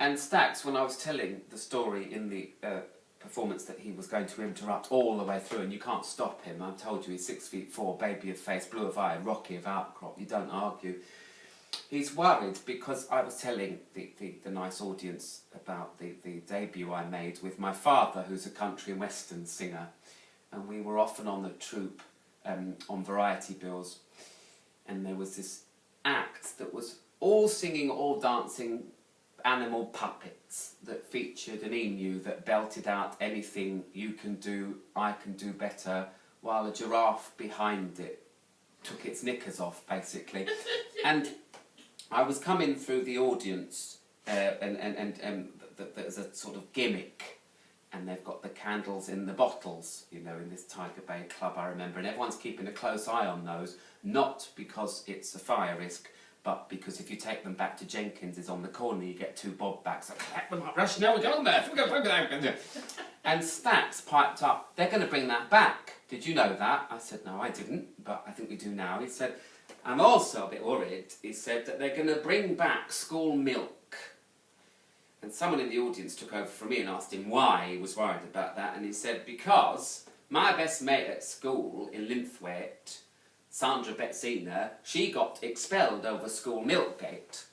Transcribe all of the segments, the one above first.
And Stax, when I was telling the story in the performance that he was going to interrupt all the way through, and you can't stop him, I told you he's 6'4", baby of face, blue of eye, rocky of outcrop, you don't argue. He's worried because I was telling the nice audience about the debut I made with my father, who's a country and western singer, and we were often on the troupe on variety bills, and there was this act that was all singing, all dancing animal puppets that featured an emu that belted out anything you can do, I can do better, while a giraffe behind it took its knickers off, basically. And I was coming through the audience, and there's a sort of gimmick, and they've got the candles in the bottles, you know, in this Tiger Bay club, I remember, and everyone's keeping a close eye on those, not because it's a fire risk, but because if you take them back to Jenkins' is on the corner, you get 2 bob backs. So collect them up, rush, now we're going there. And Stax piped up, they're going to bring that back. Did you know that? I said, no, I didn't, but I think we do now. He said, I'm also a bit worried. He said that they're going to bring back school milk. And someone in the audience took over from me and asked him why he was worried about that. And he said, because my best mate at school in Linthwaite, Sandra Betzina, she got expelled over school milkgate.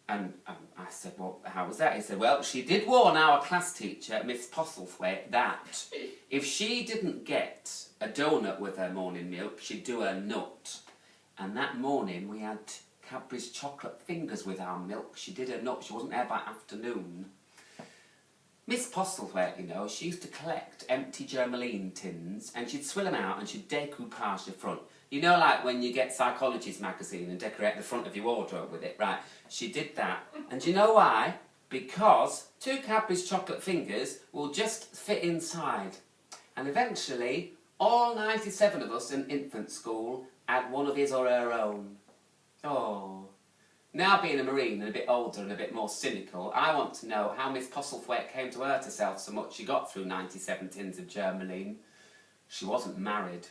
And I said, well, how was that? He said, well, she did warn our class teacher, Miss Postlethwaite, that if she didn't get a donut with her morning milk, she'd do her nut. And that morning we had Cadbury's chocolate fingers with our milk. She did her nut. She wasn't there by afternoon. Miss Postlethwaite, you know, she used to collect empty germaline tins and she'd swill them out and she'd decoupage the front. You know, like when you get Psychology's magazine and decorate the front of your wardrobe with it, right? She did that. And do you know why? Because 2 Cadbury's chocolate fingers will just fit inside. And eventually, all 97 of us in infant school had one of his or her own. Oh. Now being a Marine and a bit older and a bit more cynical, I want to know how Miss Postlethwaite came to hurt herself so much she got through 97 tins of germaline. She wasn't married.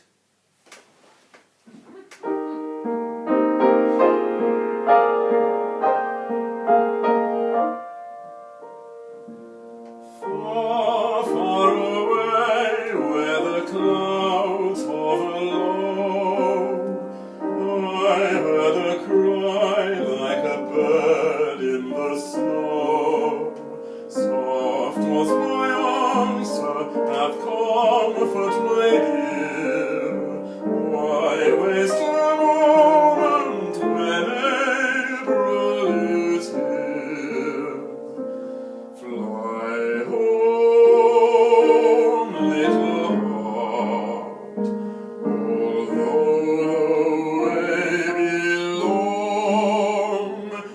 Far, far away, where the clouds hover low, I heard a cry like a bird in the snow. Soft was my answer, have comfort, my dear. Why waste a moment when April is here? Fly home, little heart, although the way be long,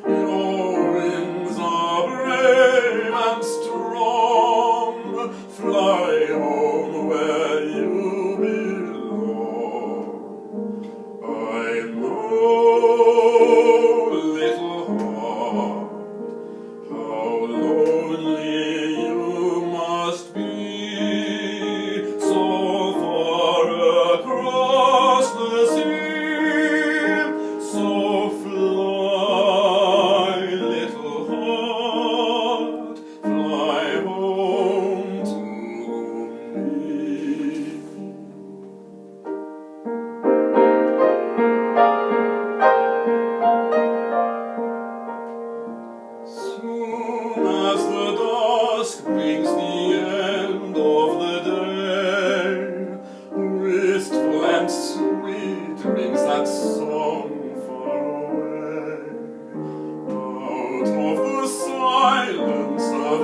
your wings are brave and strong. Fly home where you belong. I know, little heart, how lonely you must be, so far across the sea. So fly, little heart, fly home to me. Soon as the dusk brings the end of the day, wistful and sweet rings that song far away. Out of the silence of